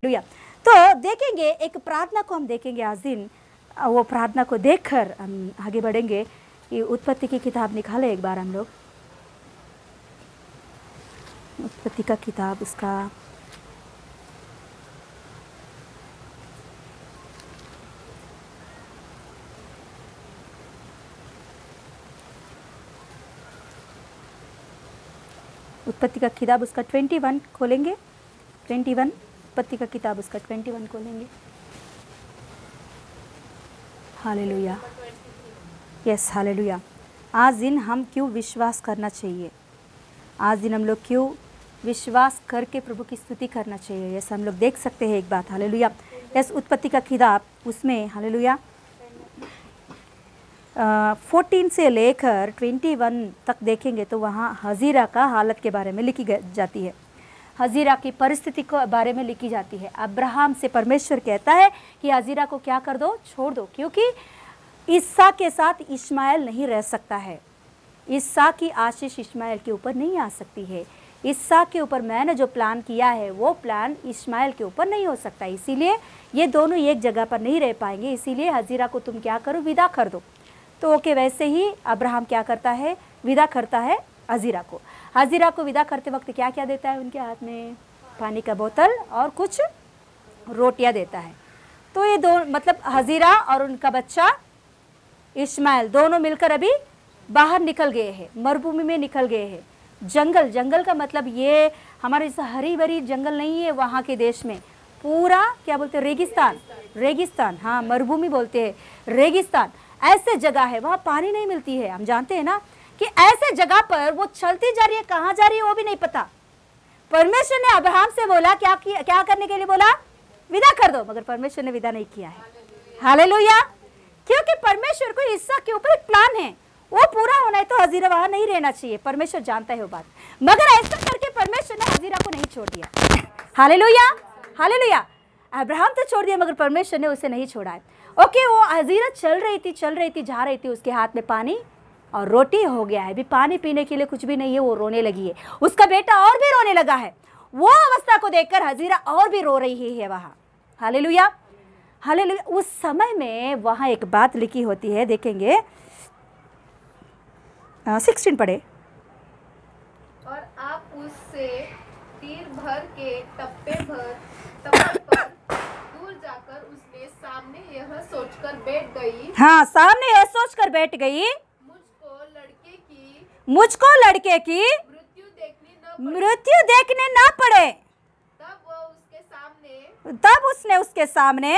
Hallelujah. तो देखेंगे एक प्रार्थना को हम देखेंगे आज दिन, वो प्रार्थना को देखकर हम आगे बढ़ेंगे। ये उत्पत्ति की किताब निकाले एक बार हम लोग, उत्पत्ति का किताब, उसका उत्पत्ति का किताब उसका 21 खोलेंगे। 21 उत्पत्ति का किताब उसका 21 खोलेंगे। Hallelujah, yes hallelujah. आज दिन हम क्यों विश्वास करना चाहिए, आज दिन हम लोग क्यों विश्वास करके प्रभु की स्तुति करना चाहिए, यस हम लोग देख सकते हैं एक बात। हालेलुया। यस उत्पत्ति का किताब उसमें हालेलुया 14 से लेकर 21 तक देखेंगे तो वहाँ हजीरा का हालत के बारे में लिखी जाती है, हजीरा की परिस्थिति के बारे में लिखी जाती है। अब्राहम से परमेश्वर कहता है कि हजीरा को क्या कर दो, छोड़ दो, क्योंकि ईसा के साथ इश्माएल नहीं रह सकता है। ईसा की आशीष इश्माएल के ऊपर नहीं आ सकती है। ईसा के ऊपर मैंने जो प्लान किया है वो प्लान इश्माएल के ऊपर नहीं हो सकता, इसीलिए ये दोनों एक जगह पर नहीं रह पाएंगे। इसीलिए हजीरा को तुम क्या करो, विदा कर दो। तो ओके, वैसे ही अब्राहम क्या करता है, विदा करता है हजीरा को। हजीरा को विदा करते वक्त क्या क्या देता है उनके हाथ में, पानी का बोतल और कुछ रोटियां देता है। तो ये दो मतलब हजीरा और उनका बच्चा इश्माएल दोनों मिलकर अभी बाहर निकल गए हैं, मरुभूमि में निकल गए हैं। जंगल, जंगल का मतलब ये हमारे जैसा हरी भरी जंगल नहीं है वहाँ के देश में, पूरा क्या बोलते हैं, रेगिस्तान, रेगिस्तान, हाँ मरुभूमि बोलते हैं, रेगिस्तान ऐसे जगह है, वहाँ पानी नहीं मिलती है। हम जानते हैं ना कि ऐसे जगह पर वो चलती जा रही है, कहाँ जा रही है वो भी नहीं पता। परमेश्वर ने अब्राहम से बोला क्या करने के लिए बोला, विदा कर दो, मगर परमेश्वर ने विदा नहीं किया है। हालेलुया। क्योंकि परमेश्वर को इसका के ऊपर एक प्लान है, वो पूरा होना है तो हजीरा वहां नहीं रहना चाहिए। परमेश्वर जानता है वो बात, मगर ऐसा करके परमेश्वर ने हजीरा को नहीं छोड़ दिया। Hallelujah, hallelujah. अब्राहम तो छोड़ दिया मगर परमेश्वर ने उसे नहीं छोड़ा है। ओके, वो हजीरा चल रही थी, जा रही थी, उसके हाथ में पानी और रोटी हो गया है, अभी पानी पीने के लिए कुछ भी नहीं है, वो रोने लगी है। उसका बेटा और भी रोने लगा है। वो अवस्था को देखकर हजीरा और भी रो रही है वहाँ। Hallelujah, hallelujah. उस समय में वहाँ एक बात लिखी होती है, देखेंगे 16 पढ़े। और आप उससे तीर भर के टप्पे पर दूर जाकर उसने सामने यह सोचकर बैठ गई, हाँ सामने यह सोचकर बैठ गई, मुझको लड़के की मृत्यु देखने ना पड़े। तब उसने उसके सामने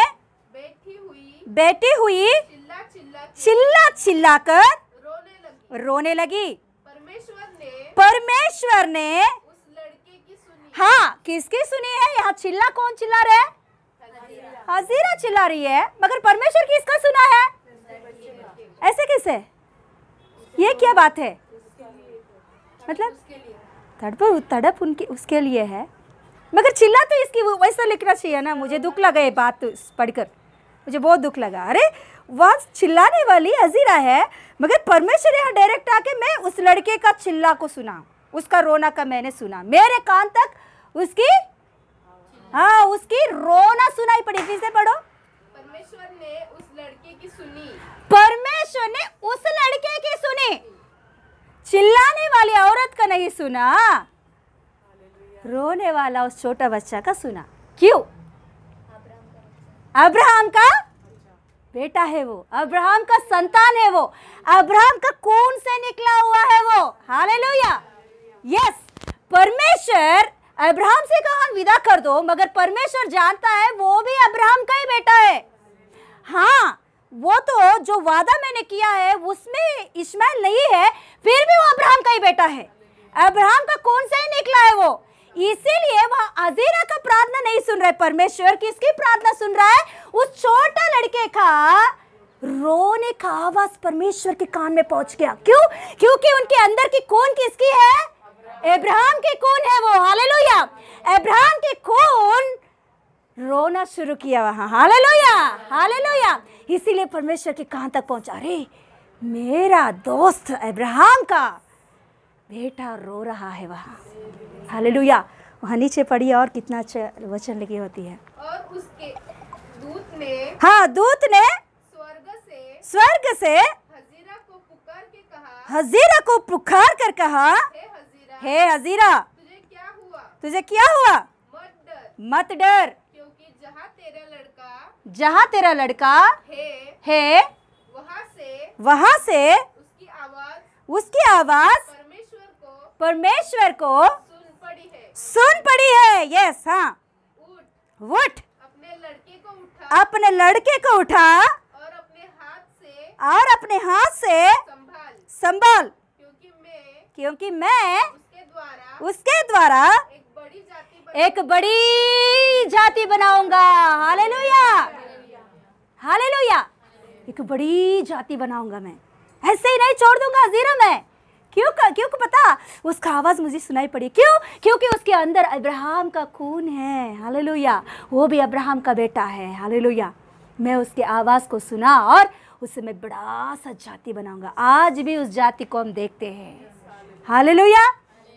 बैठी हुई चिल्ला चिल्ला कर रोने लगी। परमेश्वर ने उस लड़के की सुनी। हाँ, किसकी सुनी है? यहाँ चिल्ला कौन चिल्ला रहे? हजीरा चिल्ला रही है, मगर परमेश्वर किसका सुना है? ऐसे कैसे? ये क्या बात है? मतलब तड़प उनकी उसके लिए है, मगर चिल्ला तो इसकी वैसा लिखना चाहिए ना। मुझे दुख लगा ये बात पढ़कर, मुझे बहुत दुख लगा। अरे वह चिल्लाने वाली हजीरा है, मगर परमेश्वर यहाँ डायरेक्ट आके मैं उस लड़के का चिल्ला को सुना, उसका रोना का मैंने सुना, मेरे कान तक उसकी हाँ उसकी रोना सुनाई पड़ी। फिर से पढ़ो। परमेश्वर ने उस लड़के की सुनी। परमेश्वर ने उस लड़के की सुनी, चिल्लाने वाली औरत का नहीं सुना, रोने वाला उस छोटा बच्चा का सुना। क्यों? अब्राहम का बेटा है वो, अब्राहम का संतान है वो, अब्राहम का खून से निकला हुआ है वो। Hallelujah, yes. परमेश्वर अब्राहम से कहा विदा कर दो, मगर परमेश्वर जानता है वो भी अब्राहम का ही बेटा है। हाँ, वो तो जो वादा मैंने किया है उसमें इश्माएल नहीं है, फिर भी वो अब्राहम का ही बेटा है, अब्राहम का खून से ही निकला है वो। इसीलिए वह हजीरा का प्रार्थना नहीं सुन रहे, परमेश्वर किसकी प्रार्थना सुन रहा है? उस छोटा लड़के का रोने का आवाज परमेश्वर के कान में पहुंच गया। क्यों? क्योंकि उनके अंदर की खून किसकी है? अब्राहम की खून है वो। हालेलुया। अब्राहम की खून रोना शुरू किया वहां। Hallelujah, hallelujah. इसीलिए परमेश्वर के कान तक पहुंचा, अरे मेरा दोस्त अब्राहम का बेटा रो रहा है वहां। हालेलुया। वहाँ नीचे पढ़िए और कितना अच्छा वचन लिखी होती है। और उसके दूत ने हाँ, दूत ने स्वर्ग से हजीरा को पुकार के कहा, हजीरा को पुकार कर कहा, हे हजीरा तुझे क्या हुआ? मत डर, क्योंकि जहाँ तेरा लड़का है वहाँ से उसकी आवाज परमेश्वर को सुन पड़ी है। यस, हाँ, उठ, अपने लड़के को उठा और अपने हाथ से संभाल, क्योंकि मैं उसके द्वारा एक बड़ी जाति बनाऊंगा। हालेलुया, हालेलुया, एक बड़ी जाति बनाऊंगा मैं, ऐसे ही नहीं छोड़ दूंगा हजीरा मैं। क्यों पता? उसका आवाज़ मुझे सुनाई पड़ी। क्यों? क्योंकि उसके अंदर अब्राहम का खून है। हालेलुया, वो भी अब्राहम का बेटा है। हालेलुया, मैं उसके आवाज़ को सुना और उससे मैं बड़ा सा जाति बनाऊंगा। आज भी उस जाति को हम देखते हैं। हालेलुया,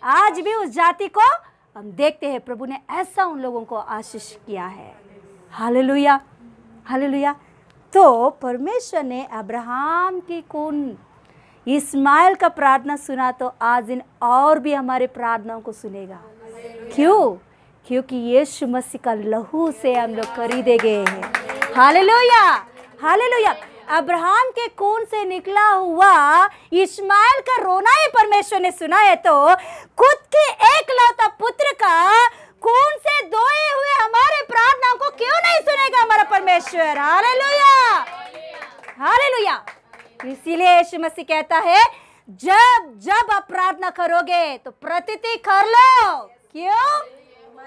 आज भी उस जाति को हम देखते हैं। प्रभु ने ऐसा उन लोगों को आशीष किया है। Hallelujah, hallelujah. तो परमेश्वर ने अब्राहम की खून इस्माइल का प्रार्थना सुना, तो आज दिन और भी हमारे प्रार्थनाओं को सुनेगा। क्यों? क्योंकि यीशु मसीह का लहू से हम लोग खरीदे गए हैं। Hallelujah, hallelujah. अब्राहम के खून से निकला हुआ इस्माइल का रोना ही परमेश्वर ने सुना है, तो खुद के एकलौता पुत्र का खून से धोए हुए हमारे प्रार्थनाओं को क्यों नहीं सुनेगा हमारा परमेश्वर? Hallelujah, hallelujah. इसीलिए यीशु मसीह कहता है, जब आप प्रार्थना करोगे तो प्रतिति कर लो। क्यों?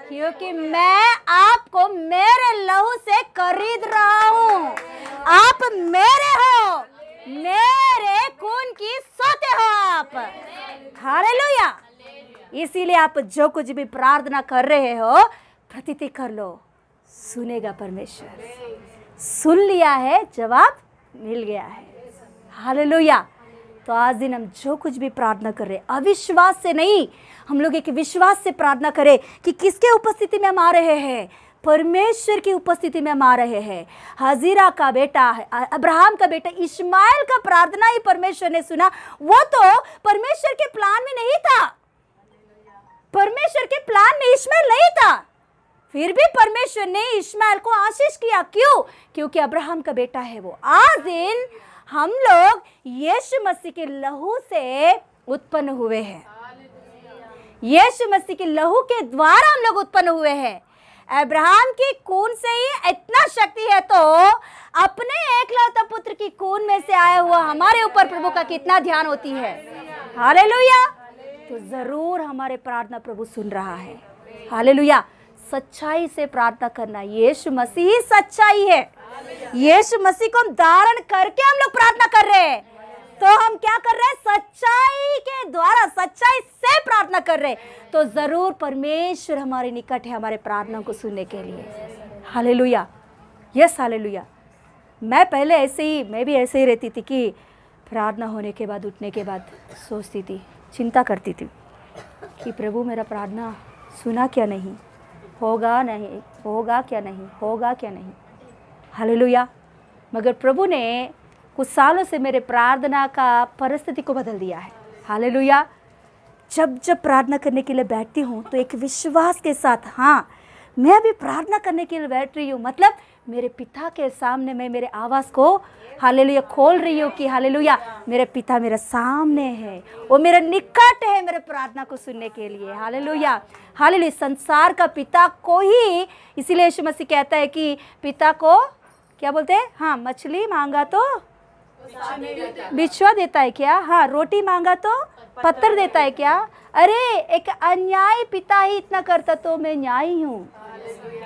क्योंकि मैं आपको मेरे लहू से खरीद रहा हूँ। आप मेरे हो, मेरे खून की सोते हो आप। हालेलुया। इसीलिए आप जो कुछ भी प्रार्थना कर रहे हो, प्रतिति कर लो, सुनेगा परमेश्वर। सुन लिया है, जवाब मिल गया है। हालेलुया। तो आज दिन हम जो कुछ भी प्रार्थना कर रहे हैं, अविश्वास से नहीं, हम लोग एक विश्वास से प्रार्थना करें कि किसके उपस्थिति में हम आ रहे हैं? परमेश्वर की उपस्थिति में हम आ रहे हैं। हजीरा का बेटा, अब्राहम का बेटा इस्माइल का प्रार्थना ही परमेश्वर ने सुना। वो तो परमेश्वर के प्लान में नहीं था, परमेश्वर के प्लान में इस्माइल नहीं था, फिर भी परमेश्वर ने इस्माइल को आशीष किया। क्यों? क्योंकि अब्राहम का बेटा है वो। आज दिन हम लोग यीशु मसीह के लहू से उत्पन्न हुए हैं। यीशु मसीह के लहू के द्वारा हम लोग उत्पन्न हुए हैं। अब्राहम की खून से ही इतना शक्ति है, तो अपने एकलौता पुत्र की खून में से आया हुआ हमारे ऊपर प्रभु का कितना ध्यान होती है। हालेलुया। तो जरूर हमारे प्रार्थना प्रभु सुन रहा है। हालेलुया। सच्चाई से प्रार्थना करना, यीशु मसीह ही सच्चाई है। यीशु मसीह को हम धारण करके हम लोग प्रार्थना कर रहे हैं। तो हम क्या कर रहे हैं? सच्चाई के द्वारा, सच्चाई से प्रार्थना कर रहे हैं। तो जरूर परमेश्वर हमारे निकट है, हमारे प्रार्थना को सुनने के लिए। Hallelujah, yes hallelujah. मैं भी ऐसे ही रहती थी कि प्रार्थना होने के बाद, उठने के बाद सोचती थी, चिंता करती थी कि प्रभु मेरा प्रार्थना सुना क्या नहीं, होगा नहीं, होगा क्या नहीं, होगा क्या नहीं। हालेलुया। मगर प्रभु ने कुछ सालों से मेरे प्रार्थना का परिस्थिति को बदल दिया है। हालेलुया। जब प्रार्थना करने के लिए बैठती हूँ तो एक विश्वास के साथ, हाँ मैं अभी प्रार्थना करने के लिए बैठ रही हूँ, मतलब मेरे पिता के सामने मैं मेरे आवाज़ को हालेलुया खोल रही हूँ कि हालेलुया मेरे पिता मेरे सामने है, वो मेरे निकट है मेरे प्रार्थना को सुनने के लिए। Hallelujah, hallelujah. संसार का पिता को ही, इसीलिए यीशु मसीह कहता है कि पिता को क्या बोलते हैं? हाँ, मछली मांगा तो बिछुआ देता है क्या? हाँ, रोटी मांगा तो पत्थर देता है क्या? अरे एक अन्यायी पिता ही इतना करता तो मैं न्यायी हूँ,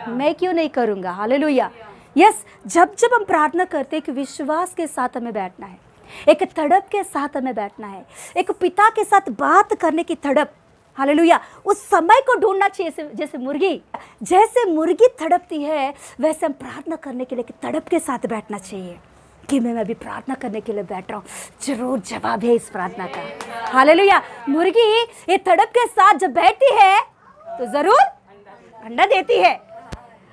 मैं क्यों नहीं करूँगा? हालेलुया। यस, जब हम प्रार्थना करते हैं कि विश्वास के साथ हमें बैठना है, एक तड़प के साथ हमें बैठना है, एक पिता के साथ बात करने की तड़प। हालेलुया। उस समय को ढूंढना चाहिए, जैसे मुर्गी तड़पती है, वैसे हम प्रार्थना करने के लिए तड़प के साथ बैठना चाहिए कि मैं अभी प्रार्थना करने के लिए बैठ रहा हूँ, जरूर जवाब है इस प्रार्थना का। हालेलुया। मुर्गी ये तड़प के साथ जब बैठती है तो जरूर अंडा देती है,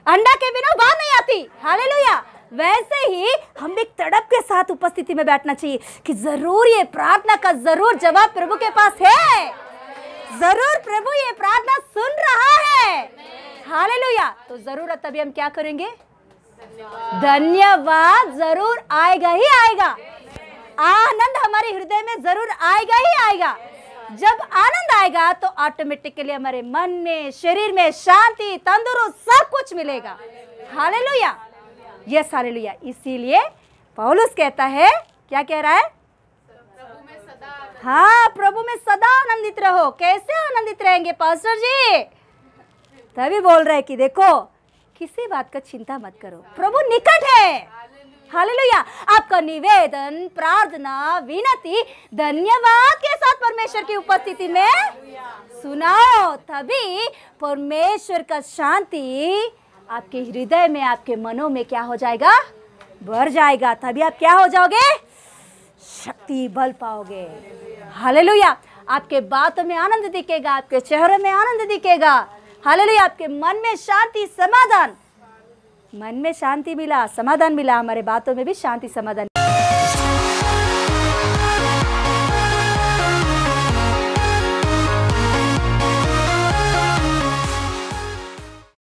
अंडा के बिना बात नहीं आती। हालेलुया। वैसे ही हम एक तड़प के साथ उपस्थिति में बैठना चाहिए कि जरूर ये प्रार्थना का जरूर जवाब प्रभु के पास है, जरूर प्रभु ये प्रार्थना सुन रहा है। हालेलुया। तो जरूर तभी हम क्या करेंगे? धन्यवाद जरूर आएगा ही आएगा, आनंद हमारे हृदय में जरूर आएगा ही आएगा। जब आनंद आएगा तो ऑटोमेटिकली हमारे मन में, शरीर में शांति, तंदुरुस्त सब कुछ मिलेगा। हालेलुया। Yes hallelujah. इसीलिए पौलुस कहता है, क्या कह रहा है? हाँ, प्रभु में सदा आनंदित रहो। कैसे आनंदित रहेंगे पास्टर जी? तभी बोल रहे कि देखो, किसी बात का चिंता मत करो, प्रभु निकट है। हालेलुया। आपका निवेदन, प्रार्थना, विनती धन्यवाद के साथ परमेश्वर की उपस्थिति में सुनाओ, तभी परमेश्वर का शांति आपके हृदय में, आपके मनों में क्या हो जाएगा? भर जाएगा। तभी आप क्या हो जाओगे? शक्ति, बल पाओगे। हालेलुया। आपके बातों में आनंद दिखेगा, आपके चेहरे में आनंद दिखेगा। हालेलुया। आपके मन में शांति, समाधान, मन में शांति मिला, समाधान मिला, हमारे बातों में भी शांति समाधान